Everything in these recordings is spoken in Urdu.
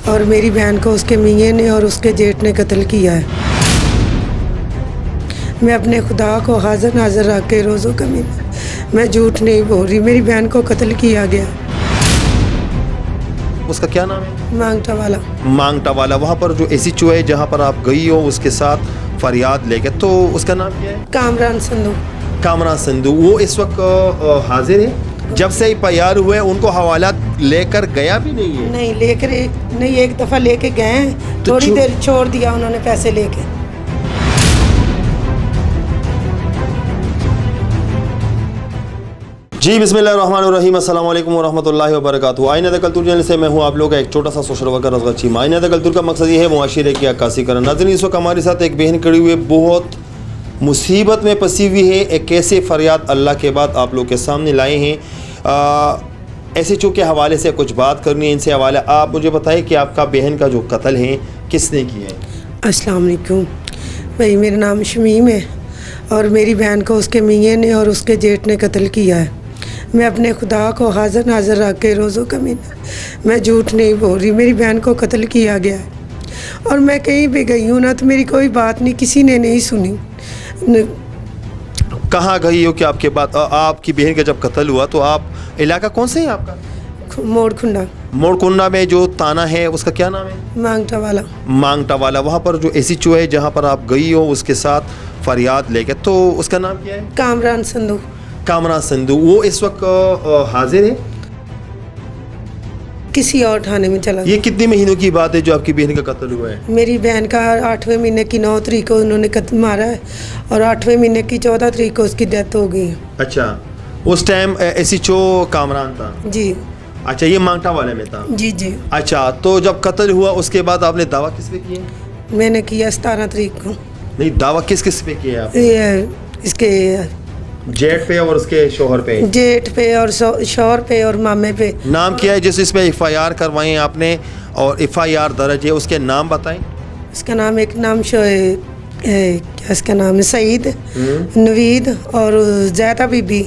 اور میری بہن کو اس کے میاں نے اور اس کے جیٹ نے قتل کیا ہے۔ میں اپنے خدا کو حاضر ناظر رکھ کے روزوں کمینہ میں جھوٹ نہیں بول رہی، میری بہن کو قتل کیا گیا۔ اس کا کیا نام ہے؟ مانگٹا والا۔ مانگٹا والا، وہاں پر جو ایسی چو ہے جہاں پر آپ گئی ہو اس کے ساتھ فریاد لے کے، تو اس کا نام کیا ہے؟ کامران سندھو۔ کامران سندھو، وہ اس وقت حاضر ہے؟ جب سے پیار ہوئے ان کو حوالات لے کر گیا بھی نہیں ہے؟ نہیں لے کر نہیں، ایک دفعہ لے کے گئے ہیں، تھوڑی دیر چھوڑ دیا انہوں نے پیسے لے کے۔ جی بسم اللہ الرحمن الرحیم، السلام علیکم ورحمۃ اللہ وبرکاتہ۔ آئینہ دا کلتور چینل سے میں ہوں آپ لوگ کا ایک چھوٹا سا سوشل ورکر رضا چیمہ۔ آئینہ دا کلتور کا مقصد یہ ہے معاشرے کی عکاسی کرنا۔ ناظرین، اس وقت ہمارے ساتھ ایک بہن کھڑی ہوئی ہے، بہت مصیبت میں پھنسی ہوئی ہے۔ ایک کیسے فریاد اللہ کے بعد آپ لوگ کے سامنے لائے ہیں، ایسے چو کے حوالے سے کچھ بات کرنی ہے ان سے حوالہ۔ آپ مجھے بتائیں کہ آپ کا بہن کا جو قتل ہے کس نے کیا ہے؟ السلام علیکم بھائی، میرا نام شمیم ہے اور میری بہن کو اس کے میاں نے اور اس کے جیٹ نے قتل کیا ہے۔ میں اپنے خدا کو حاضر ناظر رکھ کے روزوں کمینہ میں جھوٹ نہیں بول رہی، میری بہن کو قتل کیا گیا ہے۔ اور میں کہیں بھی گئی ہوں نا تو میری کوئی بات نہیں، کسی نے نہیں سنی۔ کہاں گئی ہو کہ آپ کے بعد آپ کی بہن کا جب قتل ہوا تو آپ علاقہ کون سے ہیں آپ کا؟ موڑ کھنڈا۔ موڑ کنڈا میں جو تانا ہے اس کا کیا نام ہے؟ مانگٹا والا۔ مانگٹا والا، وہاں پر جو ایسی چو ہے جہاں پر آپ گئی ہو اس کے ساتھ فریاد لے کے، تو اس کا نام کیا ہے؟ کامران سندھو۔ کامران سندھو، وہ اس وقت حاضر ہے؟ کسی اور تھانے میں چلا گیا۔ یہ کتنے مہینوں کی بات ہے جو آپ کی بہن کا قتل ہوا ہے؟ میری بہن کا 8ویں مہینے کی 9 تاریخ کو انہوں نے قتل مارا ہے اور 8ویں مہینے کی 14 تاریخ کو اس کی ڈیتھ ہو گئی ہے۔ اچھا، اس ٹائم ایسی چو کامران تھا؟ جی اچھا، یہ مانگٹا والے میں تھا؟ جی جی۔ اچھا، تو جب قتل ہوا اس کے بعد آپ نے دعویٰ کس پہ کیے؟ میں نے کیا 17 تاریخ کو۔ نہیں، دعویٰ کس پہ کیا آپ؟ یہ اس کے جیٹ پہ اور اس کے شوہر پہ؟ جیٹ پہ اور شوہر پہ اور مامے پہ۔ نام کیا ہے جس اس میں ایف آئی آر کروائیں آپ نے اور ایف آئی آر درج ہے، اس کے نام بتائیں۔ اس کا نام ایک نام کیا اس کا نام ہے، سعید، نوید اور زیدہ بی بی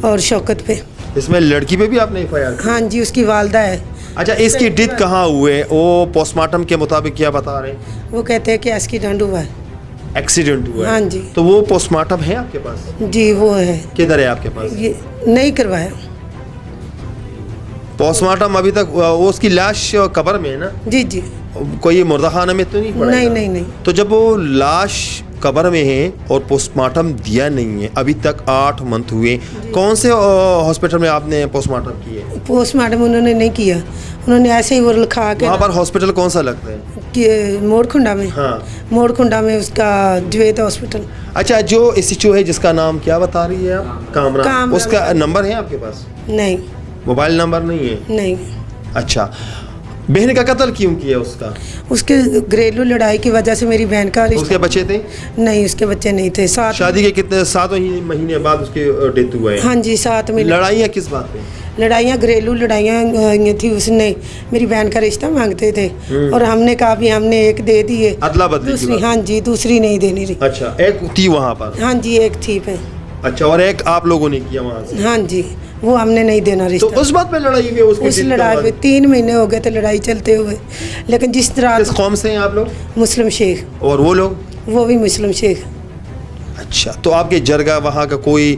اور شوکت پہ۔ اس میں لڑکی پہ بھی آپ نے ایف آئی آر؟ ہاں جی، اس کی والدہ ہے۔ اچھا، اس کی ڈیتھ کہاں ہوئے؟ وہ پوسٹ مارٹم کے مطابق کیا بتا رہے ہیں؟ وہ کہتے ہیں کہ ایکسیڈنٹ ہوا ہے۔ ایکسیڈنٹ ہوا ہے؟ ہاں جی۔ تو وہ پوسٹ مارٹم ہے آپ کے پاس؟ جی وہ ہے۔ کدھر ہے آپ کے پاس؟ یہ نہیں کروایا پوسٹ مارٹم ابھی تک؟ وہ اس کی لاش قبر میں ہے نا؟ جی جی۔ کوئی مردہ خانہ میں تو نہیں پڑا؟ نہیں نہیں نہیں۔ تو جب وہ لاش قبر میں ہے اور پوسٹ مارٹم دیا نہیں ہے ابھی تک 8 منتھ ہوئے، کون سے ہاسپٹل میں آپ نے پوسٹ مارٹم کیے؟ پوسٹ مارٹم انہوں نے نہیں کیا، انہوں نے ایسے ہی وہ لکھا کے۔ وہاں پر ہاسپٹل کون سا لگتا ہے؟ کہ موڑ کھنڈا میں۔ ہاں، موڑ کھنڈا میں اس کا جوید ہاسپٹل۔ اچھا، جو ایسی چو ہے جس کا نام کیا بتا رہی ہے آپ؟ کامران، اس کا نمبر ہے آپ کے پاس؟ نہیں موبائل نمبر نہیں ہے؟ نہیں۔ اچھا، بہن کا قتل کیوں کیا اس کا؟ اس کے گھریلو لڑائی کی وجہ سے میری بہن کا اس کے بچے تھے؟ نہیں، اس کے بچے نہیں تھے۔ شادی کے کتنے 7 مہینے بعد اس کی ڈیتھ ہوا ہے؟ ہاں جی، 7 میں۔ لڑائیاں کس بات پہ؟ لڑائیاں گھریلو لڑائیاں تھی، اس نے میری بہن کا رشتہ مانگتے تھے اور ہم نے کہا بھی ہم نے ایک دے دیے، ادلا بدلی دوسری ہاں جی دوسری نہیں دینی رہی۔ اچھا، ایک تھی وہاں پر؟ ہاں جی، ایک تھی پہ۔ اچھا، اور ایک آپ لوگوں نے کیا وہاں سے؟ ہاں جی، وہ ہم نے نہیں دینا تو رشتہ۔ اس بات پہ لڑائی ہوئی؟ اس لڑائی پہ 3 مہینے ہو گئے تھے لڑائی چلتے ہوئے، لیکن جس طرح کس قوم سے ہیں آپ لوگ؟ مسلم شیخ، اور وہ لوگ؟ وہ بھی مسلم شیخ۔ اچھا، تو آپ کے جرگہ وہاں کا کوئی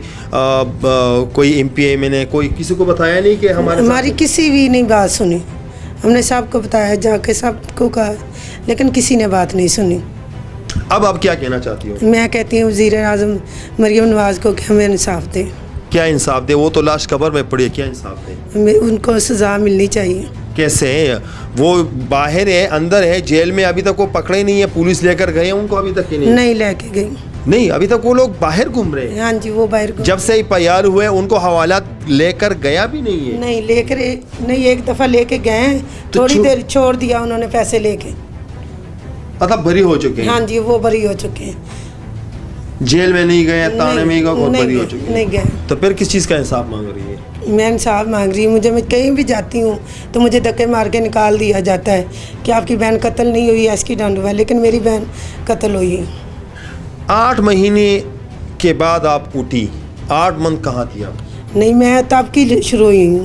ایم پی ایم نے کوئی کسی کو بتایا نہیں کہ ہماری کسی بھی نہیں بات سنی؟ ہم نے سب کو بتایا، جا کے سب کو کہا، لیکن کسی نے بات نہیں سنی۔ اب آپ کیا کہنا چاہتی ہو؟ میں کہتی ہوں وزیر اعظم مریم نواز کو کہ ہمیں انصاف دے۔ کیا انصاف دے؟ وہ تو لاش قبر میں پڑی ہے، کیا انصاف دے؟ ان کو سزا ملنی چاہیے۔ کیسے؟ وہ باہر ہے، اندر ہے جیل میں، ابھی تک وہ پکڑے نہیں ہے، پولیس لے کر گئے ان کو ابھی تک؟ نہیں لے کے گئی، نہیں ابھی تک، وہ لوگ باہر گھوم رہے ہیں؟ ہاں جی، وہ باہر جب سے پیار ہوئے ان کو حوالات لے کر گیا بھی نہیں ہے؟ نہیں لے کر نہیں، ایک دفعہ لے کے گئے ہیں، تھوڑی دیر چھوڑ دیا انہوں نے پیسے لے کے۔ مطلب بری ہو چکے ہیں؟ ہاں جی، وہ بری ہو چکے ہیں، جیل میں نہیں گئے، تانے میں گئے، بری ہو چکے ہیں؟ نہیں گئے۔ تو پھر کس چیز کا انصاف مانگ رہی ہے؟ میں انصاف مانگ رہی ہوں، میں کہیں بھی جاتی ہوں تو مجھے دھکے مار کے نکال دیا جاتا ہے کہ آپ کی بہن قتل نہیں ہوئی، ایکسیڈنٹ ہوا ہے، لیکن میری بہن قتل ہوئی ہے۔ 8 مہینے کے بعد آپ اٹھی، 8 منتھ کہاں تھی آپ؟ نہیں، میں تب کی شروع ہوئی ہوں،